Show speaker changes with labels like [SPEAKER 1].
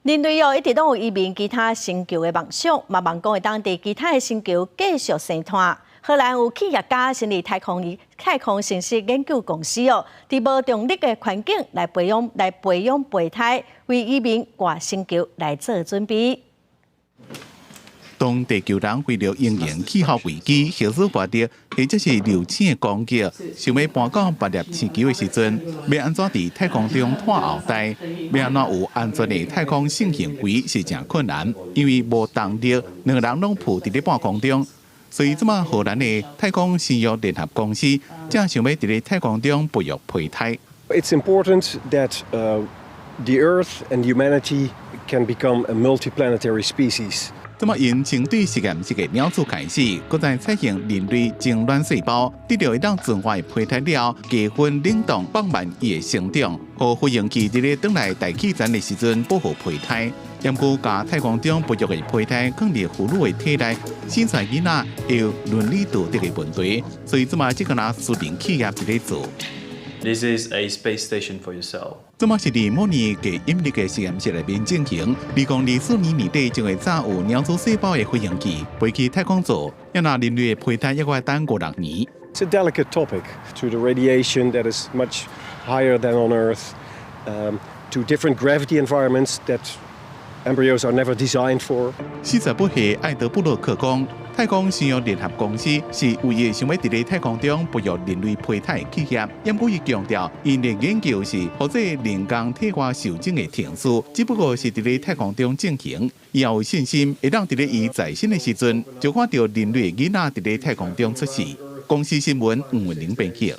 [SPEAKER 1] 人类一直都有移民其他星球的梦想，嘛望讲会当伫其他的星球继续生态。荷兰有企业家成立太空信息研究公司伫无重力的环境来培养胚胎，为移民外星球来做准备。
[SPEAKER 2] 当地球人为了应应气候危机、小事活动或者是流星的攻击，想要搬到别粒星球的时阵，要安怎伫太空中拖后代？要安怎有安全的太空性行为是真困难，因为无动力，两个人拢浮伫咧半空中。所以，即马荷兰的太空生育联合公司正想要伫咧太空中培育胚胎。
[SPEAKER 3] It's important that the Earth and humanity can become a multiplanetary species.
[SPEAKER 2] 这么因针对实验室的鸟鼠开始，搁再采用人类精卵细胞，得到一当进化的胚胎了，加分冷冻放慢伊的成长，和飞行器伫咧转来大气层的时阵保护胚胎。兼顾甲太空中培育的胚胎放入妇女的体内，生出来囡仔会有伦理道德的问题，所以这么这个拿私人企业伫咧做。
[SPEAKER 4] This is a space station for yourself.
[SPEAKER 2] 这么是伫模拟嘅引力嘅实验室内面进行。2024年年底就会早有鸟鼠细胞嘅飞行器飞去太空做，要拿人类嘅胚胎抑要等5-6年。
[SPEAKER 3] It's a delicate topic to the radiation that is much higher than on Earth, to different gravity environments that embryos are never designed for.
[SPEAKER 2] 48岁艾德布洛克讲，太空生育联合公司是唯一想要伫咧太空中培育人类胚胎的企业。因过伊强调，因的研究是或者人工体外受精的程序，只不过是伫咧太空中进行。伊也有信心会让伫咧伊在生的时阵，就看到人类囡仔伫咧太空中出世。公司新闻黄文玲编辑。